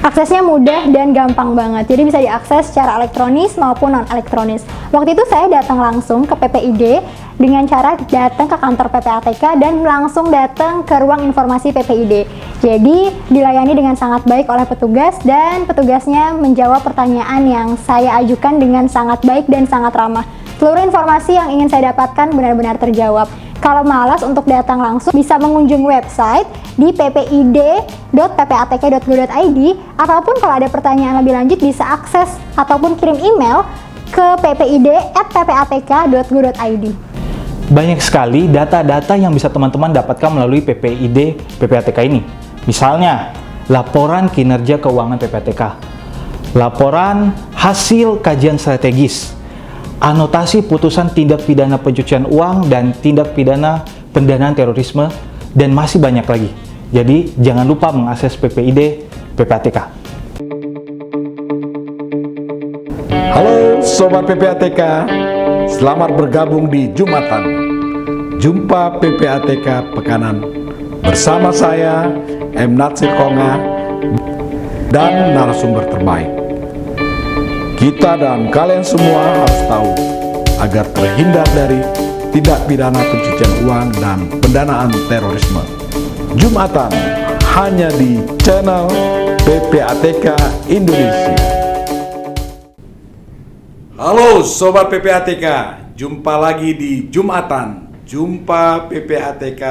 Aksesnya mudah dan gampang banget, jadi bisa diakses secara elektronis maupun non-elektronis. Waktu itu saya datang langsung ke PPID dengan cara datang ke kantor PPATK dan langsung datang ke ruang informasi PPID. Jadi dilayani dengan sangat baik oleh petugas dan petugasnya menjawab pertanyaan yang saya ajukan dengan sangat baik dan sangat ramah. Seluruh informasi yang ingin saya dapatkan benar-benar terjawab. Kalau malas untuk datang langsung, bisa mengunjungi website di ppid.ppatk.go.id ataupun kalau ada pertanyaan lebih lanjut bisa akses ataupun kirim email ke ppid@ppatk.go.id. Banyak sekali data-data yang bisa teman-teman dapatkan melalui PPID PPATK ini. Misalnya, laporan kinerja keuangan PPATK, laporan hasil kajian strategis, anotasi putusan tindak pidana pencucian uang dan tindak pidana pendanaan terorisme, dan masih banyak lagi. Jadi, jangan lupa mengakses PPID PPATK. Halo Sobat PPATK, selamat bergabung di Jumatan. Jumpa PPATK Pekanan. Bersama saya, M. Natsir Konga, dan narasumber terbaik. Kita dan kalian semua harus tahu agar terhindar dari tindak pidana pencucian uang dan pendanaan terorisme. Jumatan hanya di channel PPATK Indonesia. Halo Sobat PPATK, jumpa lagi di Jumatan, Jumpa PPATK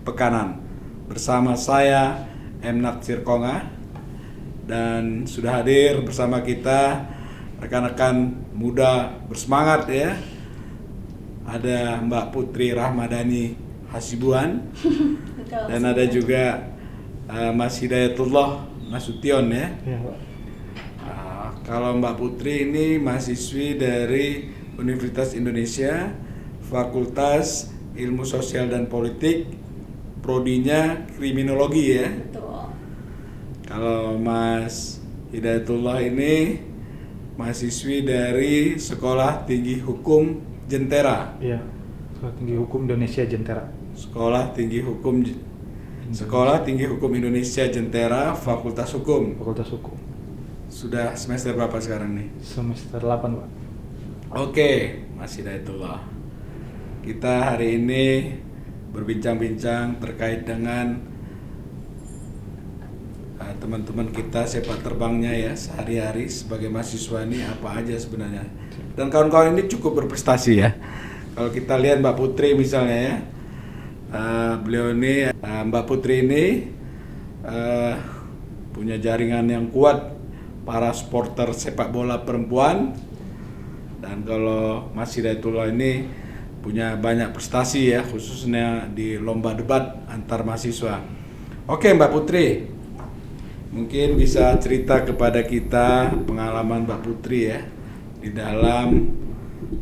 Pekanan. Bersama saya M. Natsir Konga, dan sudah hadir bersama kita rekan-rekan muda bersemangat ya. Ada Mbak Putri Rahmadani Hasibuan dan ada juga Mas Hidayatullah Nasution ya. Kalau Mbak Putri ini mahasiswi dari Universitas Indonesia, Fakultas Ilmu Sosial dan Politik, prodinya Kriminologi ya. Betul. Kalau Mas Hidayatullah ini mahasiswi dari Sekolah Tinggi Hukum Jentera. Iya, Sekolah Tinggi Hukum Indonesia Jentera. Sekolah Tinggi Hukum Indonesia Jentera, Fakultas Hukum. Fakultas Hukum. Sudah semester berapa sekarang nih? Semester 8, Pak. Oke, Mas Hidayatullah. Kita hari ini berbincang-bincang terkait dengan teman-teman kita sepak terbangnya ya sehari-hari sebagai mahasiswa ini apa aja sebenarnya. Dan kawan-kawan ini cukup berprestasi ya. Kalau kita lihat Mbak Putri misalnya ya, beliau ini, Mbak Putri ini punya jaringan yang kuat para supporter sepak bola perempuan. Dan kalau Mas Hidayatullah ini punya banyak prestasi ya, khususnya di lomba debat antar mahasiswa. Oke Mbak Putri, mungkin bisa cerita kepada kita pengalaman Mbak Putri ya di dalam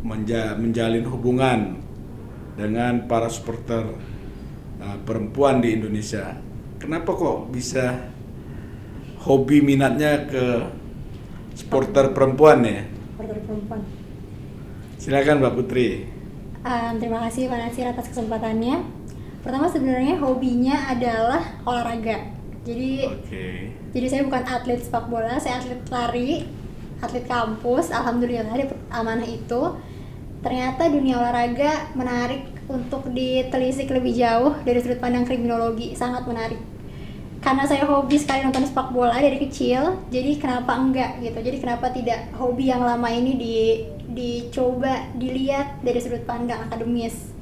menjalin hubungan dengan para supporter perempuan di Indonesia. Kenapa kok bisa hobi minatnya ke supporter perempuan ya? Supporter perempuan. Silakan Mbak Putri. Terima kasih Pak Natsir atas kesempatannya. Pertama sebenarnya hobinya adalah olahraga. Jadi saya bukan atlet sepak bola, saya atlet lari, atlet kampus. Alhamdulillah dapat amanah itu. Ternyata dunia olahraga menarik untuk ditelisik lebih jauh dari sudut pandang kriminologi, sangat menarik. Karena saya hobi sekali nonton sepak bola dari kecil, jadi kenapa enggak gitu. Jadi kenapa tidak hobi yang lama ini dicoba dilihat dari sudut pandang akademis.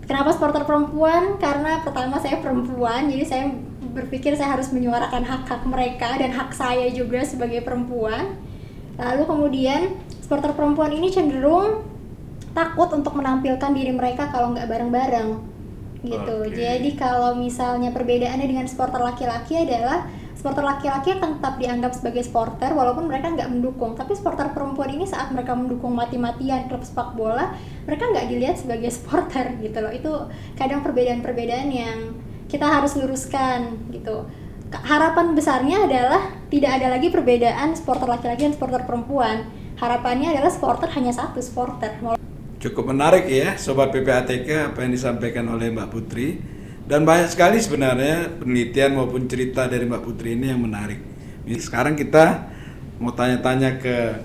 Kenapa supporter perempuan? Karena pertama saya perempuan, jadi saya berpikir saya harus menyuarakan hak-hak mereka dan hak saya juga sebagai perempuan. Lalu kemudian supporter perempuan ini cenderung takut untuk menampilkan diri mereka kalau nggak bareng-bareng gitu. Jadi kalau misalnya perbedaannya dengan supporter laki-laki adalah supporter laki-laki akan tetap dianggap sebagai supporter walaupun mereka nggak mendukung, tapi supporter perempuan ini saat mereka mendukung mati-matian klub sepak bola, mereka nggak dilihat sebagai supporter gitu loh. Itu kadang perbedaan-perbedaan yang kita harus luruskan gitu. Harapan besarnya adalah tidak ada lagi perbedaan supporter laki-laki dan supporter perempuan. Harapannya adalah supporter hanya satu supporter. Cukup menarik ya Sobat PPATK apa yang disampaikan oleh Mbak Putri. Dan banyak sekali sebenarnya penelitian maupun cerita dari Mbak Putri ini yang menarik. Sekarang kita mau tanya-tanya ke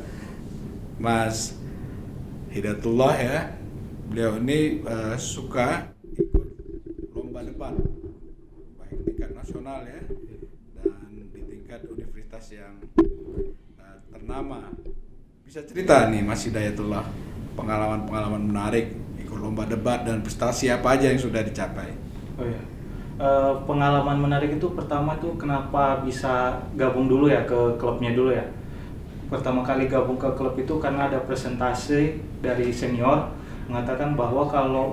Mas Hidayatullah ya. Beliau ini suka ikut lomba debat, baik tingkat nasional ya, dan di tingkat universitas yang ternama. Bisa cerita nih Mas Hidayatullah, pengalaman-pengalaman menarik ikut lomba debat dan prestasi apa aja yang sudah dicapai? Oh ya, pengalaman menarik itu pertama tuh kenapa bisa gabung dulu ya ke klubnya dulu ya. Pertama kali gabung ke klub itu karena ada presentasi dari senior mengatakan bahwa kalau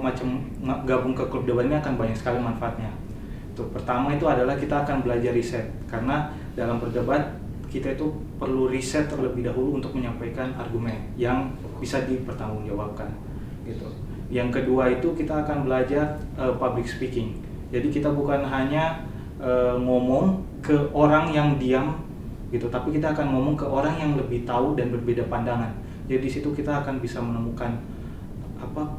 gabung ke klub debat ini akan banyak sekali manfaatnya. Pertama itu adalah kita akan belajar riset, karena dalam berdebat kita itu perlu riset terlebih dahulu untuk menyampaikan argumen yang bisa dipertanggungjawabkan gitu. Yang kedua itu kita akan belajar public speaking. Jadi kita bukan hanya ngomong ke orang yang diam gitu, tapi kita akan ngomong ke orang yang lebih tahu dan berbeda pandangan. Jadi di situ kita akan bisa menemukan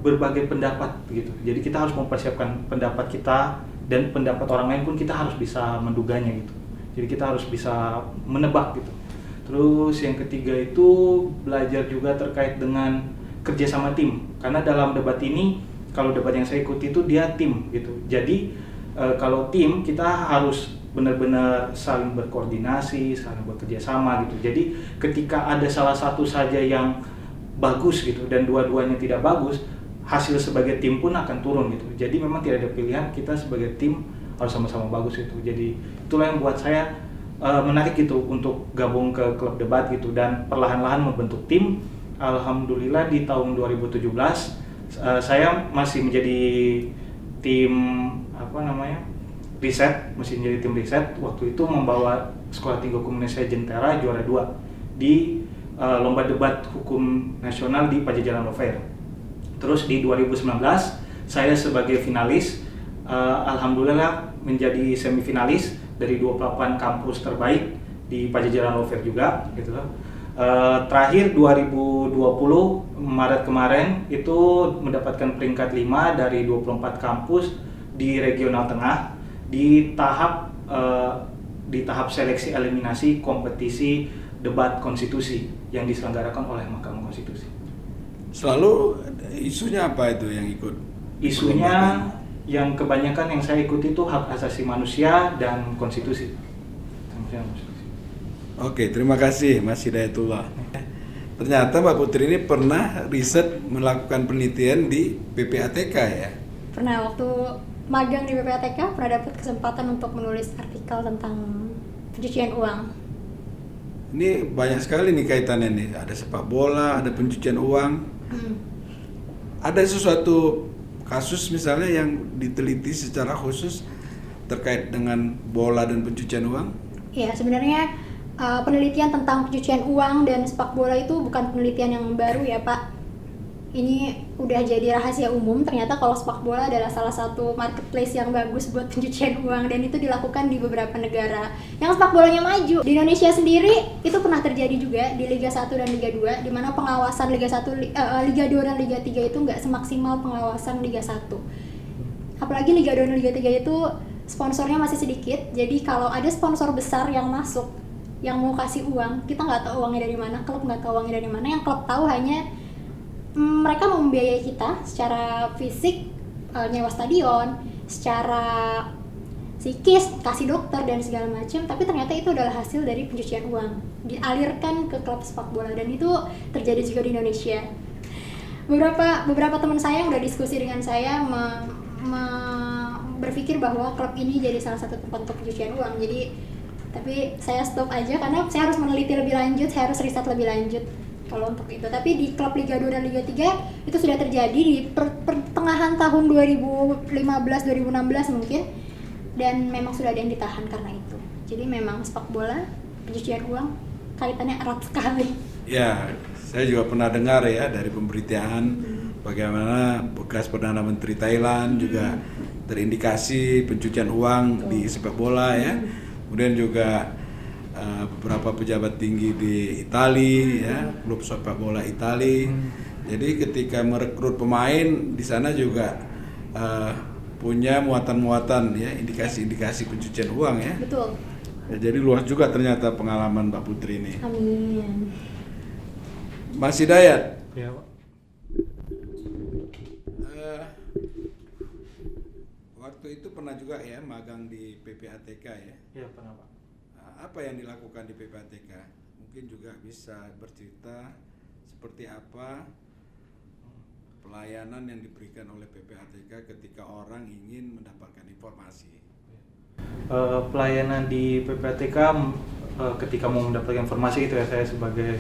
berbagai pendapat gitu. Jadi kita harus mempersiapkan pendapat kita, dan pendapat orang lain pun kita harus bisa menduganya gitu. Jadi kita harus bisa menebak gitu. Terus yang ketiga itu belajar juga terkait dengan kerja sama tim, karena dalam debat ini, kalau debat yang saya ikuti itu dia tim gitu. Jadi kalau tim kita harus benar-benar saling berkoordinasi, saling bekerja sama gitu. Jadi ketika ada salah satu saja yang bagus gitu dan dua-duanya tidak bagus, hasil sebagai tim pun akan turun gitu. Jadi memang tidak ada pilihan, kita sebagai tim harus sama-sama bagus gitu. Jadi itulah yang buat saya menarik gitu untuk gabung ke klub debat gitu, dan perlahan-lahan membentuk tim. Alhamdulillah di tahun 2017 saya masih menjadi tim riset, masih menjadi tim riset. Waktu itu membawa Sekolah Tinggi Hukum Indonesia Jentera juara 2 di lomba debat hukum nasional di Pajajaran Law Fair. Terus di 2019 saya sebagai finalis, alhamdulillah menjadi semifinalis dari 28 kampus terbaik di Pajajaran Law Fair juga gitu. Terakhir 2020 Maret kemarin itu mendapatkan peringkat 5 dari 24 kampus di regional tengah di tahap seleksi eliminasi kompetisi debat konstitusi yang diselenggarakan oleh Mahkamah Konstitusi. Selalu isunya apa itu yang ikut? Isunya yang kebanyakan yang saya ikuti itu hak asasi manusia dan konstitusi. Oke, terima kasih Mas Hidayatullah. Ternyata Mbak Putri ini pernah riset melakukan penelitian di PPATK ya? Pernah, waktu magang di PPATK pernah dapat kesempatan untuk menulis artikel tentang pencucian uang. Ini banyak sekali nih kaitannya nih, ada sepak bola, ada pencucian uang. Ada sesuatu kasus misalnya yang diteliti secara khusus terkait dengan bola dan pencucian uang? Ya, sebenarnya penelitian tentang pencucian uang dan sepak bola itu bukan penelitian yang baru ya Pak. Ini udah jadi rahasia umum, ternyata kalau sepak bola adalah salah satu marketplace yang bagus buat pencucian uang, dan itu dilakukan di beberapa negara yang sepak bolanya maju. Di Indonesia sendiri itu pernah terjadi juga di Liga 1 dan Liga 2, di mana pengawasan Liga 1, Liga 2 dan Liga 3 itu nggak semaksimal pengawasan Liga 1. Apalagi Liga 2 dan Liga 3 itu sponsornya masih sedikit, jadi kalau ada sponsor besar yang masuk yang mau kasih uang, kita nggak tahu uangnya dari mana, klub nggak tahu uangnya dari mana. Yang klub tahu hanya mereka mau membiayai kita secara fisik, nyewa stadion, secara psikis, kasih dokter dan segala macam, tapi ternyata itu adalah hasil dari pencucian uang dialirkan ke klub sepak bola, dan itu terjadi juga di Indonesia. Beberapa teman saya yang udah diskusi dengan saya berpikir bahwa klub ini jadi salah satu tempat untuk pencucian uang. Tapi saya stop aja karena saya harus meneliti lebih lanjut, saya harus riset lebih lanjut kalau untuk itu. Tapi di klub Liga 2 dan Liga 3 itu sudah terjadi di pertengahan tahun 2015-2016 mungkin, dan memang sudah ada yang ditahan karena itu. Jadi memang sepak bola, pencucian uang kaitannya erat sekali. Ya, saya juga pernah dengar ya dari pemberitaan bagaimana bekas Perdana Menteri Thailand juga terindikasi pencucian uang di sepak bola ya. Kemudian juga beberapa pejabat tinggi di Italia ya, klub sepak bola Italia. Jadi ketika merekrut pemain di sana juga punya muatan-muatan ya, indikasi-indikasi pencucian uang ya. Betul. Ya, jadi luas juga ternyata pengalaman Mbak Putri ini. Amin. Mas Hidayat, Ya, Pak. waktu itu pernah juga ya magang di PPATK ya. Iya, pernah, Pak. Apa yang dilakukan di PPATK? Mungkin juga bisa bercerita seperti apa pelayanan yang diberikan oleh PPATK ketika orang ingin mendapatkan informasi. Pelayanan di PPATK ketika mau mendapatkan informasi itu ya, saya sebagai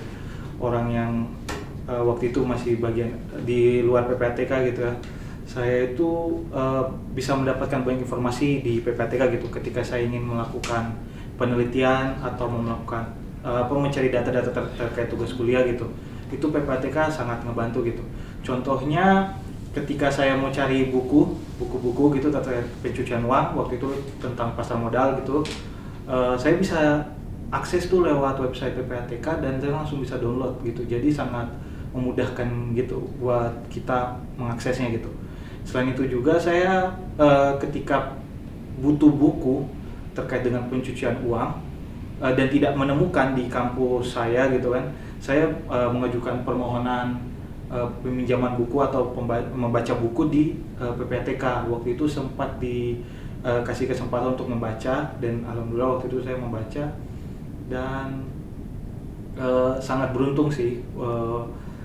orang yang waktu itu masih bagian di luar PPATK gitu ya, saya itu bisa mendapatkan banyak informasi di PPATK gitu ketika saya ingin melakukan penelitian atau melakukan mencari data-data terkait tugas kuliah gitu. Itu PPATK sangat ngebantu gitu. Contohnya ketika saya mau cari buku-buku gitu terkait pencucian uang, waktu itu tentang pasar modal gitu, saya bisa akses tuh lewat website PPATK dan saya langsung bisa download gitu. Jadi sangat memudahkan gitu buat kita mengaksesnya gitu. Selain itu juga saya ketika butuh buku terkait dengan pencucian uang dan tidak menemukan di kampus saya gitu kan, saya mengajukan permohonan peminjaman buku atau membaca buku di PPATK. Waktu itu sempat dikasih kesempatan untuk membaca dan alhamdulillah waktu itu saya membaca dan sangat beruntung sih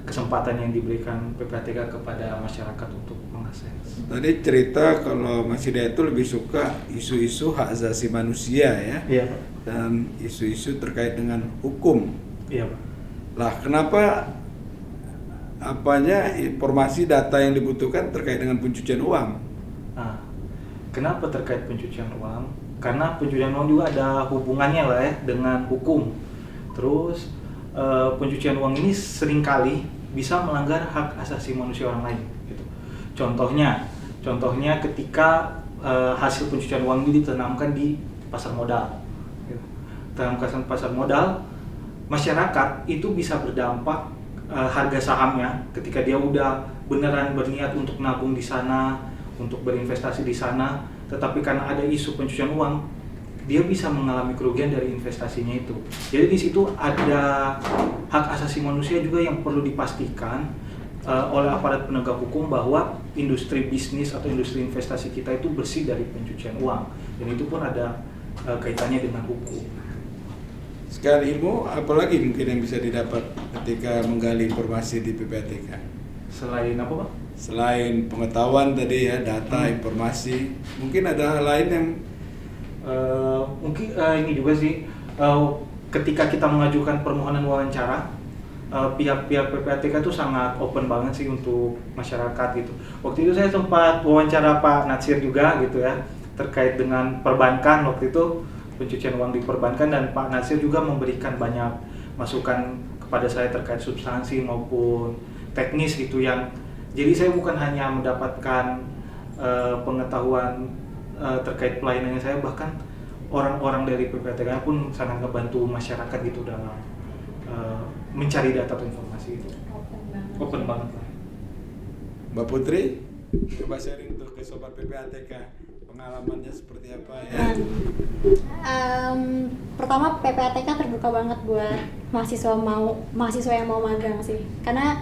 kesempatan yang diberikan PPATK kepada masyarakat untuk mengakses. Tadi cerita kalau Mas Hidayat itu lebih suka isu-isu hak asasi manusia ya. Iya, Pak. Dan isu-isu terkait dengan hukum. Iya, Pak. Lah kenapa informasi data yang dibutuhkan terkait dengan pencucian uang? Nah, kenapa terkait pencucian uang? Karena pencucian uang juga ada hubungannya lah ya dengan hukum. Terus pencucian uang ini seringkali bisa melanggar hak asasi manusia orang lain. Gitu. Contohnya ketika hasil pencucian uang ini ditanamkan di pasar modal. Gitu. Tanamkan pasar modal, masyarakat itu bisa berdampak harga sahamnya ketika dia udah beneran berniat untuk nabung di sana, untuk berinvestasi di sana, tetapi karena ada isu pencucian uang, dia bisa mengalami kerugian dari investasinya itu. Jadi di situ ada hak asasi manusia juga yang perlu dipastikan oleh aparat penegak hukum bahwa industri bisnis atau industri investasi kita itu bersih dari pencucian uang, dan itu pun ada kaitannya dengan hukum. Sekarang ilmu, apalagi mungkin yang bisa didapat ketika menggali informasi di PPATK? Selain apa, Pak? Selain pengetahuan tadi ya, data, informasi, mungkin ada hal lain yang mungkin ini juga sih, ketika kita mengajukan permohonan wawancara, pihak-pihak PPATK itu sangat open banget sih untuk masyarakat gitu. Waktu itu saya sempat wawancara Pak Natsir juga gitu ya, terkait dengan perbankan waktu itu, pencucian uang di perbankan, dan Pak Natsir juga memberikan banyak masukan kepada saya terkait substansi maupun teknis gitu, yang jadi saya bukan hanya mendapatkan pengetahuan terkait pelayanannya saya, bahkan orang-orang dari PPATK pun sangat membantu masyarakat gitu dalam mencari data atau informasi itu. Open banget lah. Mbak Putri, coba sharing tuh ke sobat PPATK, pengalamannya seperti apa ya? Pertama PPATK terbuka banget buat mahasiswa yang mau magang sih, karena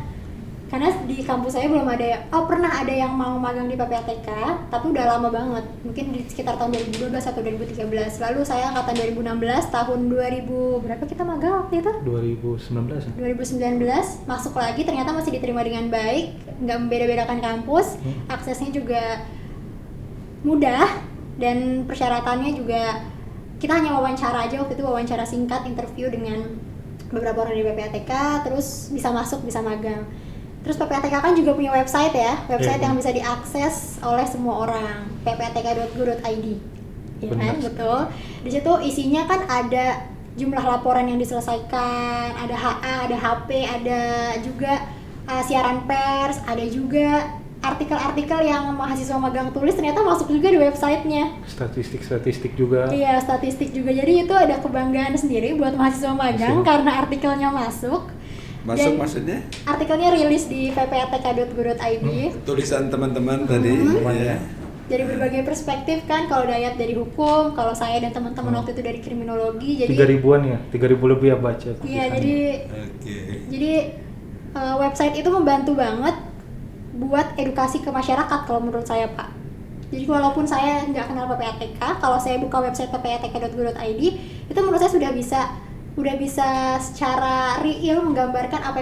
di kampus saya belum ada pernah ada yang mau magang di PPATK, tapi udah lama banget, mungkin di sekitar tahun 2012 atau 2013. Lalu saya angkatan 2016, tahun 2000 berapa kita magang waktu itu? 2019 ya? 2019 masuk lagi, ternyata masih diterima dengan baik, nggak membeda-bedakan kampus, aksesnya juga mudah, dan persyaratannya juga kita hanya wawancara aja waktu itu, wawancara singkat, interview dengan beberapa orang di PPATK, terus bisa masuk, bisa magang. Terus PPATK kan juga punya website ya, website yang bisa diakses oleh semua orang, ppatk.go.id, ya kan, betul. Di situ isinya kan ada jumlah laporan yang diselesaikan, ada HA, ada HP, ada juga siaran pers, ada juga artikel-artikel yang mahasiswa magang tulis ternyata masuk juga di websitenya. Statistik juga. Iya, statistik juga. Jadi itu ada kebanggaan sendiri buat mahasiswa magang karena artikelnya masuk. Masuk maksudnya? Artikelnya rilis di ppatk.go.id. Tulisan teman-teman tadi. Ya. dari berbagai perspektif kan. Kalau Dayat dari hukum, kalau saya dan teman-teman waktu itu dari kriminologi. Jadi 3.000-an ya, 3.000 lebih ya baca. Iya, jadi website itu membantu banget buat edukasi ke masyarakat kalau menurut saya, Pak. Jadi walaupun saya nggak kenal PPATK, kalau saya buka website ppatk.go.id, itu menurut saya sudah bisa secara real menggambarkan apa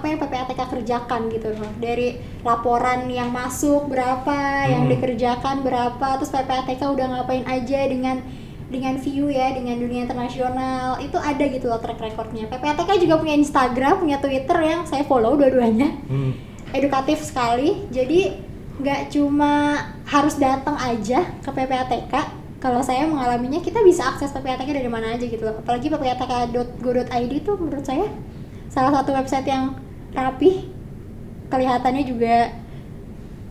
yang PPATK kerjakan gitu loh. Dari laporan yang masuk berapa, yang dikerjakan berapa, terus PPATK udah ngapain aja dengan view ya, dengan dunia internasional, itu ada gitu loh track recordnya. PPATK juga punya Instagram, punya Twitter yang saya follow dua-duanya. Edukatif sekali, jadi nggak cuma harus datang aja ke PPATK. Kalau saya mengalaminya, kita bisa akses PPATK dari mana aja gitu loh. Apalagi ppatk.go.id itu menurut saya salah satu website yang rapi, kelihatannya juga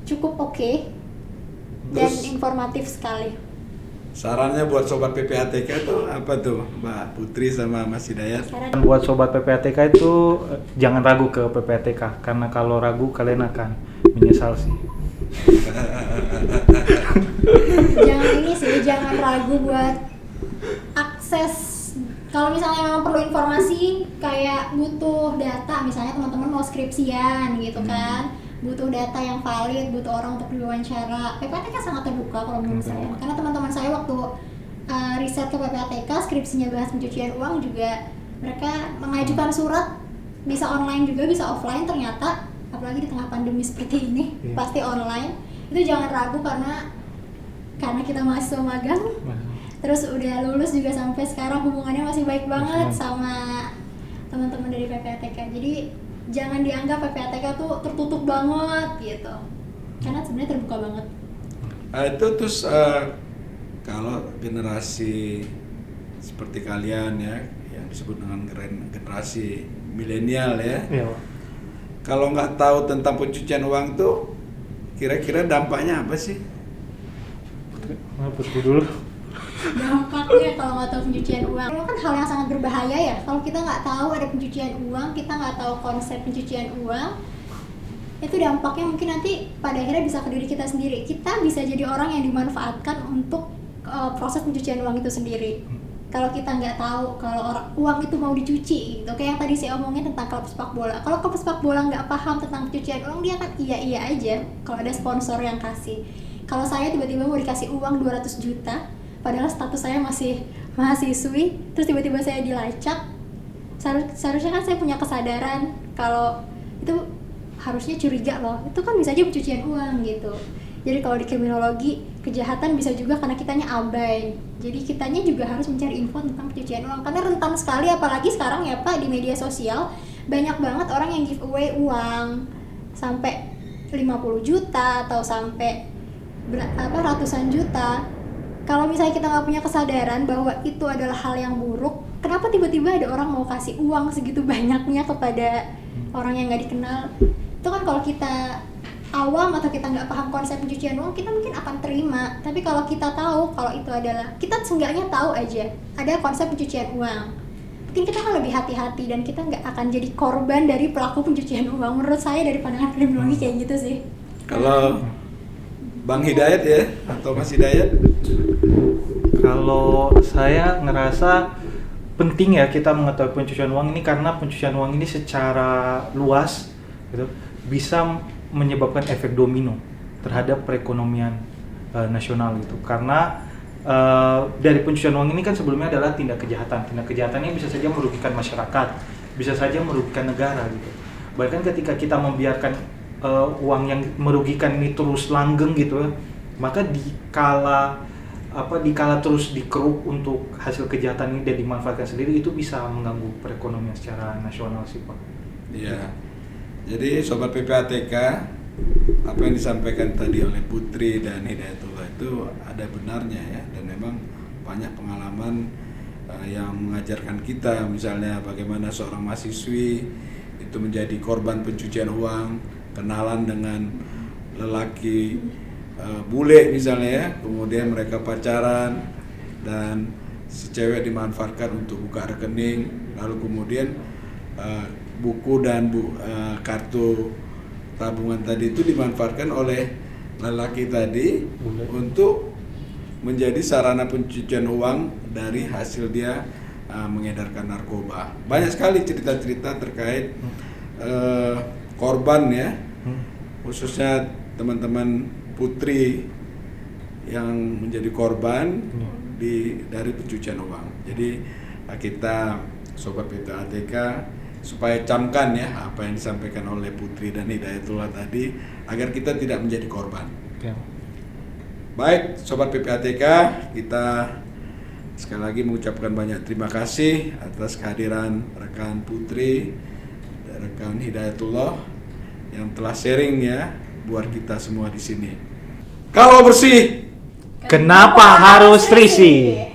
cukup oke, dan informatif sekali. Sarannya buat sobat PPATK itu apa tuh, Mbak Putri sama Mas Hidayat? Buat sobat PPATK itu jangan ragu ke PPATK, karena kalau ragu kalian akan menyesal sih. Jangan ragu buat akses. Kalau misalnya memang perlu informasi, kayak butuh data, misalnya teman-teman mau skripsian gitu kan, butuh data yang valid, butuh orang untuk diwawancara, PPATK sangat terbuka kalau menurut saya. Karena teman-teman saya waktu riset ke PPATK, skripsinya bahas pencucian uang juga, mereka mengajukan surat, bisa online juga, bisa offline ternyata, apalagi di tengah pandemi seperti ini, pasti online. Itu jangan ragu karena kita mahasiswa magang, terus udah lulus juga sampai sekarang hubungannya masih baik banget sama teman-teman dari PPATK. Jadi jangan dianggap PPATK tuh tertutup banget gitu, karena sebenarnya terbuka banget. Itu terus kalau generasi seperti kalian ya, yang disebut dengan generasi milenial ya, kalau nggak tahu tentang pencucian uang tuh, kira-kira dampaknya apa sih? Putri dulu. Dampaknya kalau nggak tahu pencucian uang, itu kan hal yang sangat berbahaya ya. Kalau kita nggak tahu ada pencucian uang, kita nggak tahu konsep pencucian uang, itu dampaknya mungkin nanti pada akhirnya bisa ke diri kita sendiri. Kita bisa jadi orang yang dimanfaatkan untuk proses pencucian uang itu sendiri. Kalau kita nggak tahu kalau uang itu mau dicuci, gitu. Kayak yang tadi saya omongin tentang klub sepak bola. Kalau klub sepak bola nggak paham tentang pencucian uang, dia kan iya aja kalau ada sponsor yang kasih. Kalau saya tiba-tiba mau dikasih uang 200 juta, padahal status saya masih mahasiswi, terus tiba-tiba saya dilacak, seharusnya kan saya punya kesadaran kalau itu harusnya curiga loh, itu kan bisa aja pencucian uang gitu. Jadi kalau di kriminologi, kejahatan bisa juga karena kitanya abai. Jadi kitanya juga harus mencari info tentang pencucian uang, karena rentan sekali, apalagi sekarang ya Pak, di media sosial banyak banget orang yang giveaway uang sampai 50 juta atau sampai ratusan juta. Kalau misalnya kita nggak punya kesadaran bahwa itu adalah hal yang buruk, kenapa tiba-tiba ada orang mau kasih uang segitu banyaknya kepada orang yang nggak dikenal? Itu kan kalau kita awam atau kita nggak paham konsep pencucian uang, kita mungkin akan terima. Tapi kalau kita tahu kalau itu adalah, kita seenggaknya tahu aja ada konsep pencucian uang, mungkin kita akan lebih hati-hati dan kita nggak akan jadi korban dari pelaku pencucian uang. Menurut saya dari pandangan kriminologi kayak gitu sih. Kalau Bang Hidayat ya, atau Mas Hidayat? Kalau saya ngerasa penting ya kita mengetahui pencucian uang ini, karena pencucian uang ini secara luas gitu, bisa menyebabkan efek domino terhadap perekonomian nasional gitu. Karena dari pencucian uang ini kan sebelumnya adalah tindak kejahatan. Tindak kejahatannya bisa saja merugikan masyarakat, bisa saja merugikan negara gitu. Bahkan ketika kita membiarkan uang yang merugikan ini terus langgeng gitu, maka dikala terus dikeruk untuk hasil kejahatan ini dan dimanfaatkan sendiri, itu bisa mengganggu perekonomian secara nasional sih Pak. Iya. Jadi Sobat PPATK, apa yang disampaikan tadi oleh Putri dan Hidayatullah itu ada benarnya ya, dan memang banyak pengalaman yang mengajarkan kita, misalnya bagaimana seorang mahasiswi itu menjadi korban pencucian uang, kenalan dengan lelaki bule misalnya ya, kemudian mereka pacaran dan si cewek dimanfaatkan untuk buka rekening, lalu kemudian buku dan kartu tabungan tadi itu dimanfaatkan oleh lelaki tadi untuk menjadi sarana pencucian uang dari hasil dia mengedarkan narkoba. Banyak sekali cerita-cerita terkait korban ya, khususnya teman-teman putri yang menjadi korban dari pencucian uang. Jadi kita Sobat PPATK supaya camkan ya apa yang disampaikan oleh Putri dan Hidayatullah tadi agar kita tidak menjadi korban. Ya. Baik Sobat PPATK, kita sekali lagi mengucapkan banyak terima kasih atas kehadiran rekan Putri dan rekan Hidayatullah yang telah sharing ya buat kita semua di sini. Kalau bersih, Kenapa harus risih?